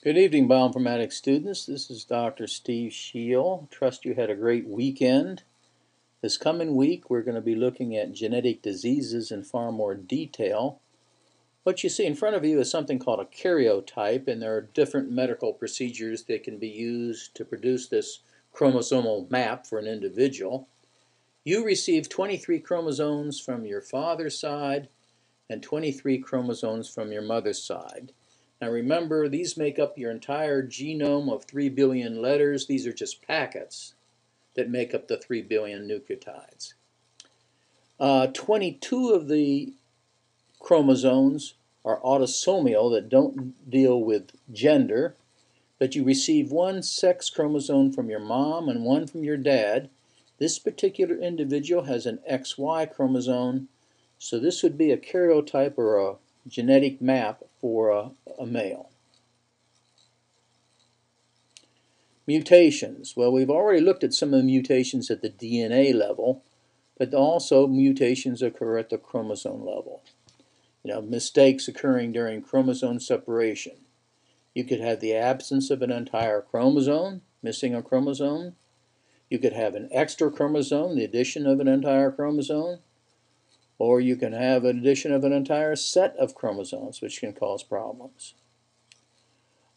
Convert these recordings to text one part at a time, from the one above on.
Good evening, bioinformatics students. This is Dr. Steve Scheel. Trust you had a great weekend. This coming week, we're going to be looking at genetic diseases in far more detail. What you see in front of you is something called a karyotype, and there are different medical procedures that can be used to produce this chromosomal map for an individual. You receive 23 chromosomes from your father's side and 23 chromosomes from your mother's side. Now remember, these make up your entire genome of 3 billion letters. These are just packets that make up the 3 billion nucleotides. 22 of the chromosomes are autosomal that don't deal with gender, but you receive one sex chromosome from your mom and one from your dad. This particular individual has an XY chromosome, so this would be a karyotype or a genetic map for a male. Mutations. Well, we've already looked at some of the mutations at the DNA level, but also mutations occur at the chromosome level. Mistakes occurring during chromosome separation. You could have the absence of an entire chromosome, missing a chromosome. You could have an extra chromosome, the addition of an entire chromosome. Or you can have an addition of an entire set of chromosomes, which can cause problems.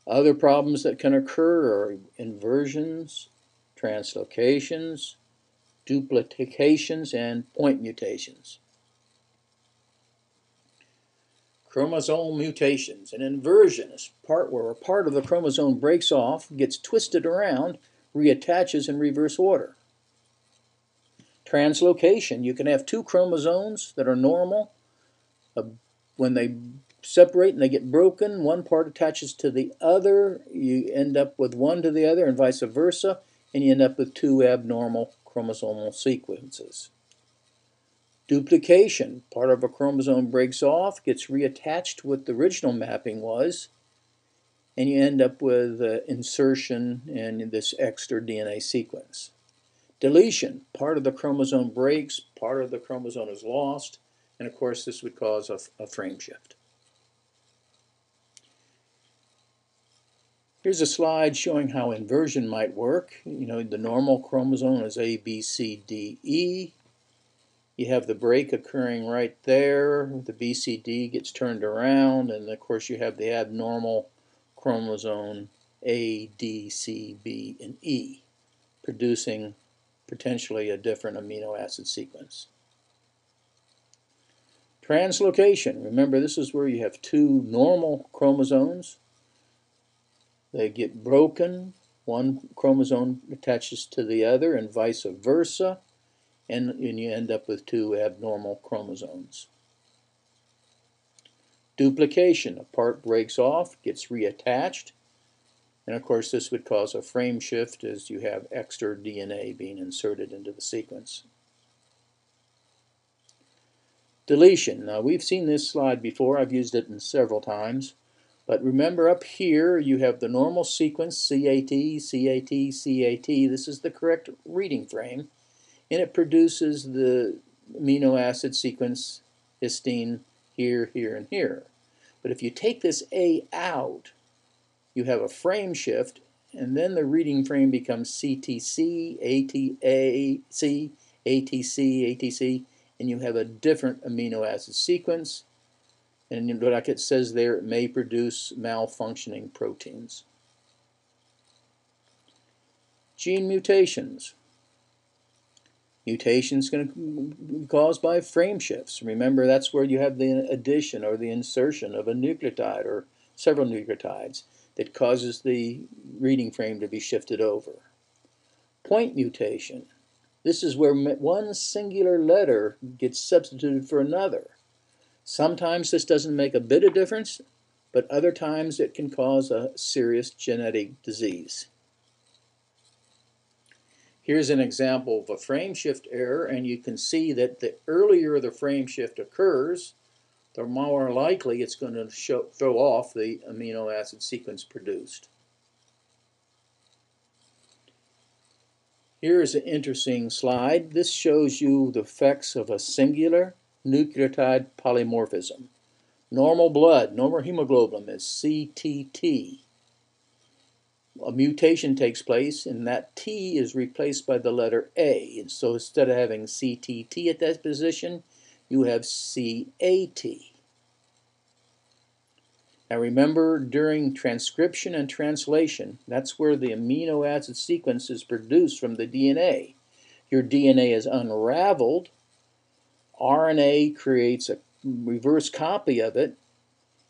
Other problems that can occur are inversions, translocations, duplications, and point mutations. Chromosomal mutations. An inversion is where a part of the chromosome breaks off, gets twisted around, reattaches in reverse order. Translocation. You can have two chromosomes that are normal. When they separate and they get broken, one part attaches to the other. You end up with one to the other and vice versa, and you end up with two abnormal chromosomal sequences. Duplication. Part of a chromosome breaks off, gets reattached to what the original mapping was, and you end up with insertion in this extra DNA sequence. Deletion. Part of the chromosome breaks, part of the chromosome is lost, and of course this would cause a frame shift. Here's a slide showing how inversion might work. The normal chromosome is A, B, C, D, E. You have the break occurring right there. The B, C, D gets turned around, and of course you have the abnormal chromosome A, D, C, B, and E, producing potentially a different amino acid sequence. Translocation. Remember, this is where you have two normal chromosomes. They get broken. One chromosome attaches to the other and vice versa, and you end up with two abnormal chromosomes. Duplication. A part breaks off, gets reattached, and of course this would cause a frame shift as you have extra DNA being inserted into the sequence. Deletion. Now we've seen this slide before. I've used it several times. But remember, up here you have the normal sequence, CAT, CAT, CAT. This is the correct reading frame, and it produces the amino acid sequence histine here, here, and here. But if you take this A out, you have a frame shift, and then the reading frame becomes CTC, ATAC, ATC, ATC, and you have a different amino acid sequence. And like it says there, it may produce malfunctioning proteins. Gene mutations. Mutations can be caused by frame shifts. Remember, that's where you have the addition or the insertion of a nucleotide or several nucleotides that causes the reading frame to be shifted over. Point mutation. This is where one singular letter gets substituted for another. Sometimes this doesn't make a bit of difference, but other times it can cause a serious genetic disease. Here's an example of a frame shift error, and you can see that the earlier the frame shift occurs, the more likely it's going to throw off the amino acid sequence produced. Here is an interesting slide. This shows you the effects of a singular nucleotide polymorphism. Normal blood, normal hemoglobin is CTT. a mutation takes place, and that T is replaced by the letter A. And so instead of having CTT at that position, you have CAT. Now remember, during transcription and translation, that's where the amino acid sequence is produced from the DNA. Your DNA is unraveled, RNA creates a reverse copy of it,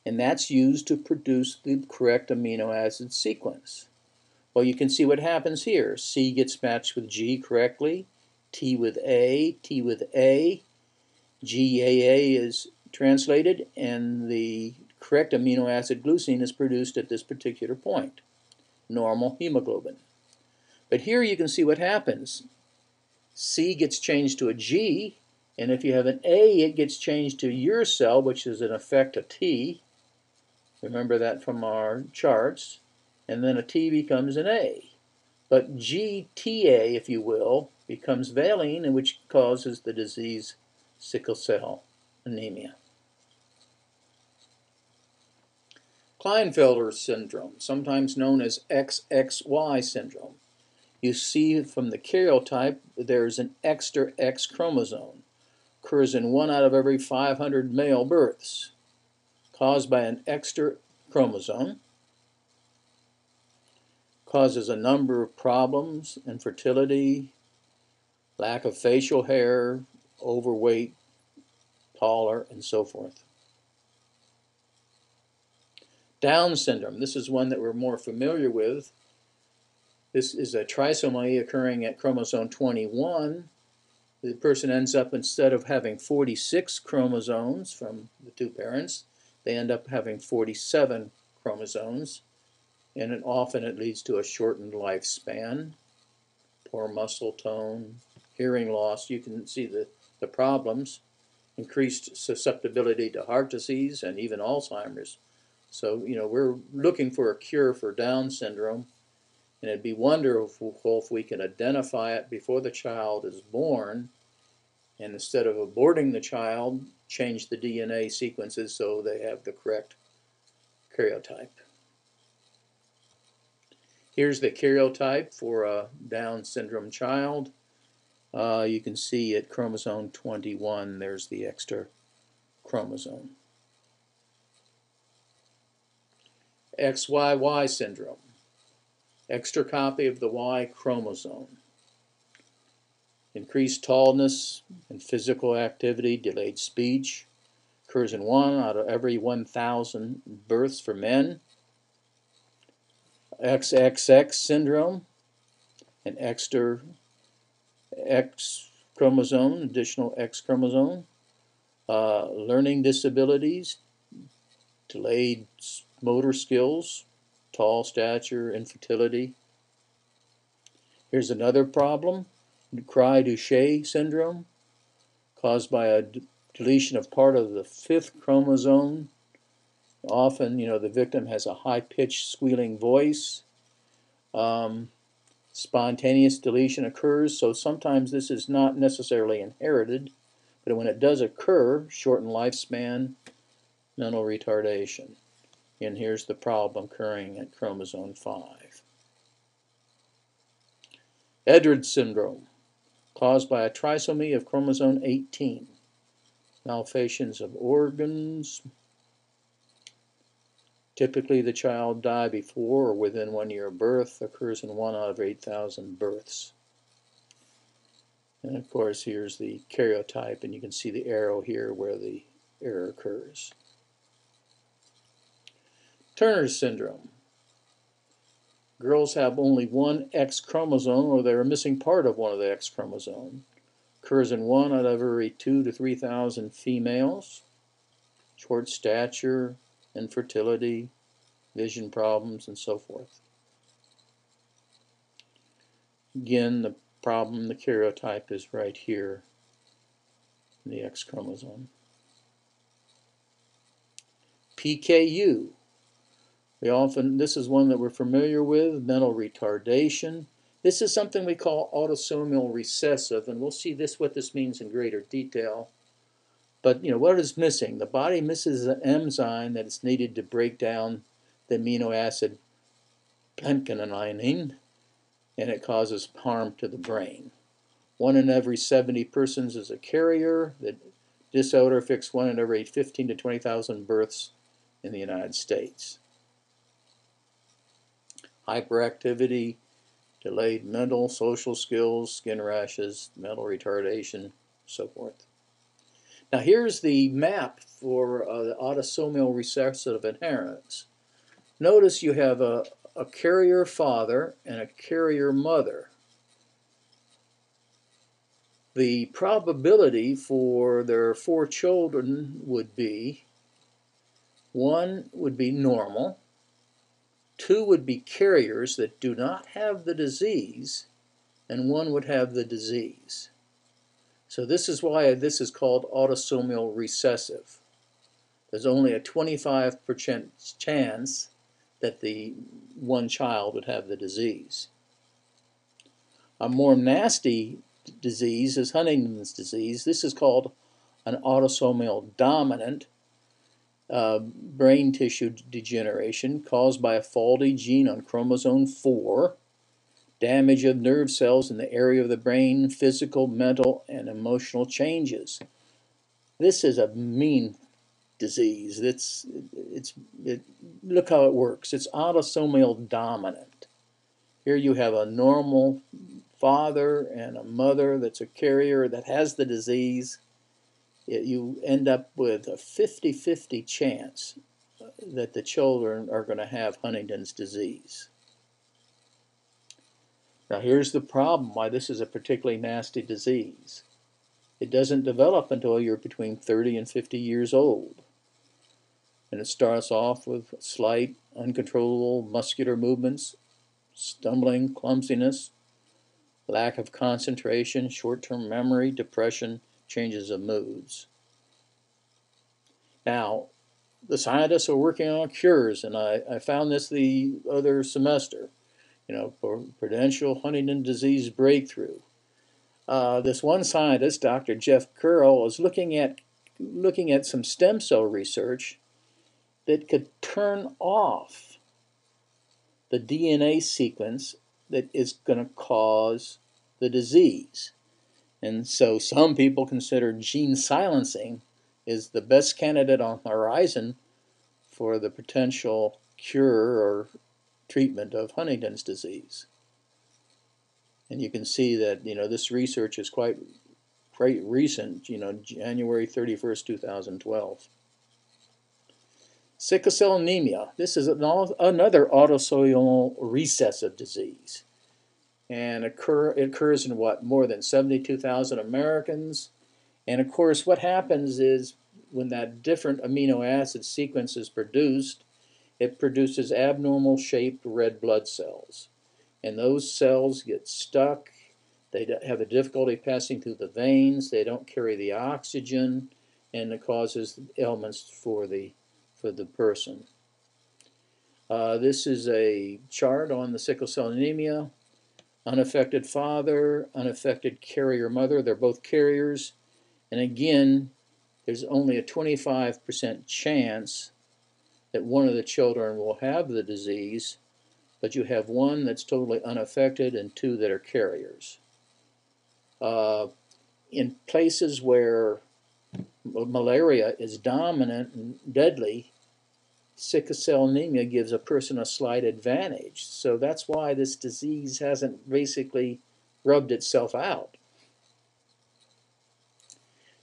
and that's used to produce the correct amino acid sequence. Well, you can see what happens here. C gets matched with G correctly, T with A, T with A, GAA is translated, and the correct amino acid glycine is produced at this particular point, normal hemoglobin. But here you can see what happens. C gets changed to a G, and if you have an A, it gets changed to your cell, which is in effect a T. Remember that from our charts. And then a T becomes an A. But GTA, if you will, becomes valine, and which causes the disease sickle cell anemia. Klinefelter syndrome, sometimes known as XXY syndrome. You see from the karyotype there's an extra X chromosome. Occurs in 1 out of every 500 male births. Caused by an extra chromosome. Causes a number of problems: infertility, lack of facial hair, overweight, taller, and so forth. Down syndrome, this is one that we're more familiar with. This is a trisomy occurring at chromosome 21. The person ends up, instead of having 46 chromosomes from the two parents, they end up having 47 chromosomes. And often it leads to a shortened lifespan, poor muscle tone, hearing loss. You can see the problems, increased susceptibility to heart disease and even Alzheimer's. So, we're looking for a cure for Down syndrome, and it'd be wonderful if we can identify it before the child is born, and instead of aborting the child, change the DNA sequences so they have the correct karyotype. Here's the karyotype for a Down syndrome child. You can see at chromosome 21, there's the extra chromosome. XYY syndrome, extra copy of the Y chromosome. Increased tallness and physical activity, delayed speech, occurs in 1 out of every 1,000 births for men. XXX syndrome, an extra X chromosome, additional X chromosome. Learning disabilities, delayed motor skills, tall stature, infertility. Here's another problem, Cry-Duchenne syndrome, caused by a deletion of part of the 5th chromosome. Often, the victim has a high-pitched squealing voice. Spontaneous deletion occurs, so sometimes this is not necessarily inherited, but when it does occur, shortened lifespan, mental retardation. And here's the problem occurring at chromosome 5. Eldred syndrome, caused by a trisomy of chromosome 18. Malformations of organs. Typically, the child died before or within 1 year of birth. Occurs in 1 out of 8,000 births. And of course, here's the karyotype, and you can see the arrow here where the error occurs. Turner syndrome. Girls have only one X chromosome, or they're missing part of one of the X chromosomes. Occurs in 1 out of every 2,000 to 3,000 females. Short stature, infertility, vision problems, and so forth. Again, the problem, the karyotype is right here in the X chromosome. PKU. This is one that we're familiar with, mental retardation. This is something we call autosomal recessive, and we'll see what this means in greater detail. But what is missing? The body misses an enzyme that is needed to break down the amino acid phencylamine, and it causes harm to the brain. 1 in every 70 persons is a carrier. The disorder affects 1 in every 15 to 20,000 births in the United States. Hyperactivity, delayed mental, social skills, skin rashes, mental retardation, so forth. Now here's the map for the autosomal recessive inheritance. Notice you have a carrier father and a carrier mother. The probability for their 4 children would be 1 would be normal, 2 would be carriers that do not have the disease, and 1 would have the disease. So this is why this is called autosomal recessive. There's only a 25% chance that the 1 child would have the disease. A more nasty disease is Huntington's disease. This is called an autosomal dominant brain tissue degeneration caused by a faulty gene on chromosome 4, damage of nerve cells in the area of the brain, physical, mental, and emotional changes. This is a mean disease. Look how it works. It's autosomal dominant. Here you have a normal father and a mother that's a carrier that has the disease. You end up with a 50-50 chance that the children are going to have Huntington's disease. Now here's the problem why this is a particularly nasty disease. It doesn't develop until you're between 30 and 50 years old. And it starts off with slight, uncontrollable muscular movements, stumbling, clumsiness, lack of concentration, short-term memory, depression, changes of moods. Now, the scientists are working on cures, and I found this the other semester, for potential Huntington disease breakthrough. This one scientist, Dr. Jeff Curl, is looking at some stem cell research that could turn off the DNA sequence that is going to cause the disease. And so some people consider gene silencing is the best candidate on the horizon for the potential cure or treatment of Huntington's disease. And you can see that this research is quite recent, January 31st, 2012. Sickle cell anemia. This is another autosomal recessive disease. And it occurs in more than 72,000 Americans. And of course, what happens is when that different amino acid sequence is produced, it produces abnormal shaped red blood cells. And those cells get stuck. They have a difficulty passing through the veins. They don't carry the oxygen, and it causes ailments for the person. This is a chart on the sickle cell anemia. Unaffected father, unaffected carrier mother. They're both carriers. And again, there's only a 25% chance that one of the children will have the disease, but you have 1 that's totally unaffected and 2 that are carriers. In places where malaria is dominant and deadly, sickle cell anemia gives a person a slight advantage. So that's why this disease hasn't basically rubbed itself out.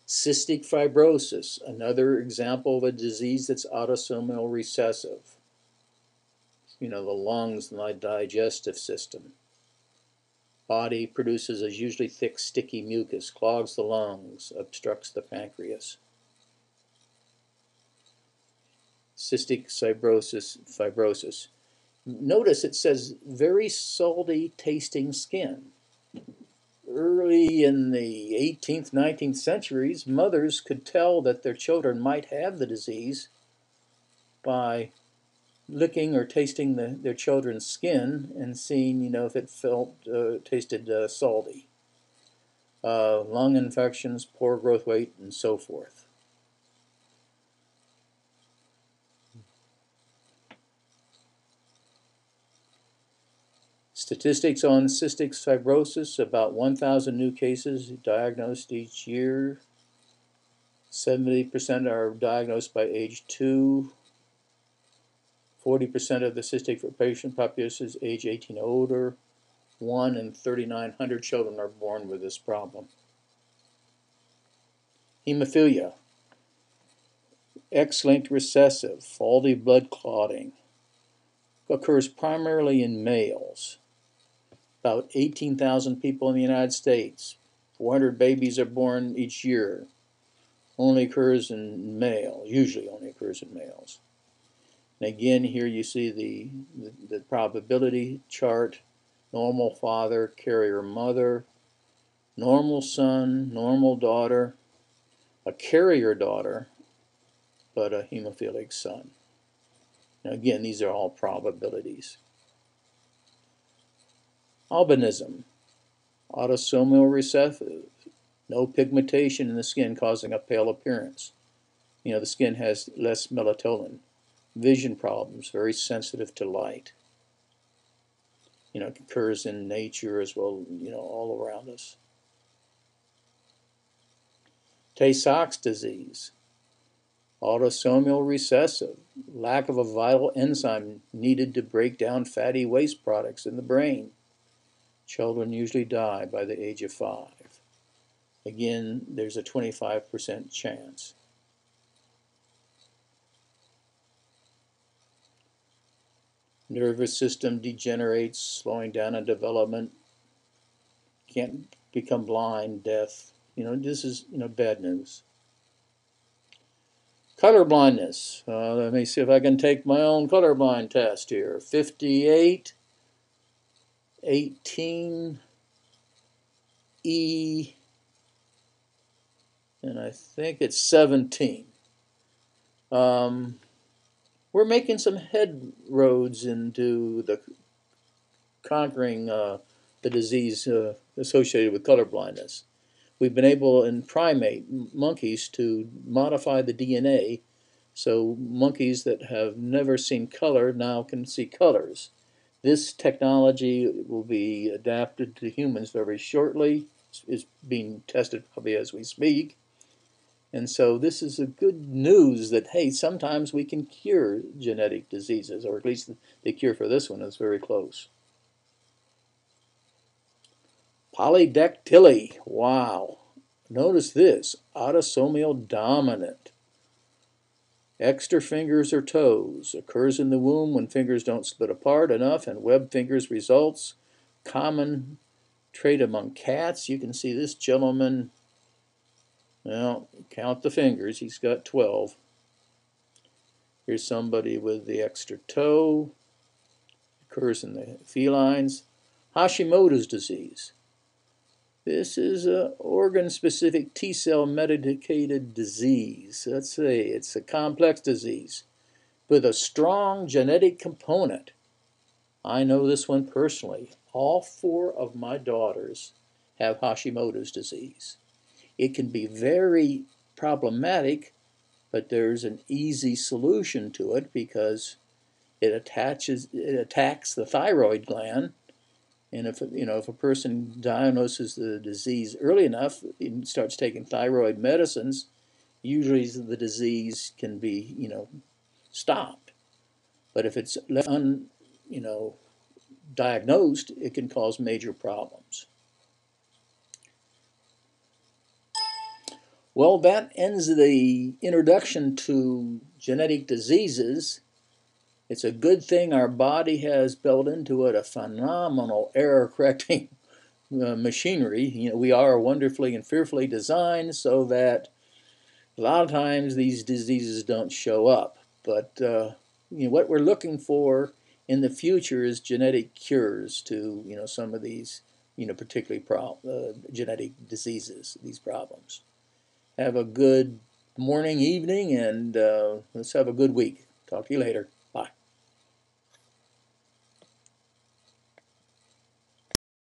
Cystic fibrosis, another example of a disease that's autosomal recessive. The lungs and the digestive system. Body produces a usually thick, sticky mucus, clogs the lungs, obstructs the pancreas. Cystic fibrosis. Notice it says very salty tasting skin. Early in the 18th, 19th centuries, mothers could tell that their children might have the disease by licking or tasting their children's skin and seeing, if it tasted salty. Lung infections, poor growth weight, and so forth. Statistics on cystic fibrosis, about 1,000 new cases diagnosed each year. 70% are diagnosed by age 2. 40% of the cystic patient population is age 18 or older. 1 in 3,900 children are born with this problem. Hemophilia. X-linked recessive, faulty blood clotting, occurs primarily in males. About 18,000 people in the United States. 400 babies are born each year. Only occurs in males, usually only occurs in males. And again, here you see the probability chart. Normal father, carrier mother, normal son, normal daughter, a carrier daughter, but a hemophilic son. Now again, these are all probabilities. Albinism, autosomal recessive, no pigmentation in the skin causing a pale appearance. You know, the skin has less melatonin. Vision problems, very sensitive to light. You know, it occurs in nature as well, you know, all around us. Tay-Sachs disease, autosomal recessive, lack of a vital enzyme needed to break down fatty waste products in the brain. Children usually die by the age of 5. Again, there's a 25% chance. Nervous system degenerates, slowing down in development, can't become blind, deaf. You know, this is, you know, bad news. Color blindness. Let me see if I can take my own colorblind test here. 58, 18, E, and I think it's 17. We're making some headroads into the conquering the disease associated with color blindness. We've been able in primate monkeys to modify the DNA so monkeys that have never seen color now can see colors. This technology will be adapted to humans very shortly. It's being tested probably as we speak. And so this is a good news that, hey, sometimes we can cure genetic diseases, or at least the cure for this one is very close. Polydactyly, wow. Notice this, autosomal dominant. Extra fingers or toes, occurs in the womb when fingers don't split apart enough, and webbed fingers results. Common trait among cats. You can see this gentleman, well, count the fingers, he's got 12. Here's somebody with the extra toe, occurs in the felines. Hashimoto's disease. This is an organ-specific T-cell medicated disease. Let's say it's a complex disease with a strong genetic component. I know this one personally. All 4 of my daughters have Hashimoto's disease. It can be very problematic, but there's an easy solution to it because it attacks the thyroid gland. And if a person diagnoses the disease early enough and starts taking thyroid medicines, usually the disease can be, stopped. But if it's left diagnosed, it can cause major problems. Well, that ends the introduction to genetic diseases. It's a good thing our body has built into it a phenomenal error-correcting machinery. We are wonderfully and fearfully designed so that a lot of times these diseases don't show up. But what we're looking for in the future is genetic cures to some of these particularly genetic diseases, these problems. Have a good morning, evening, and let's have a good week. Talk to you later.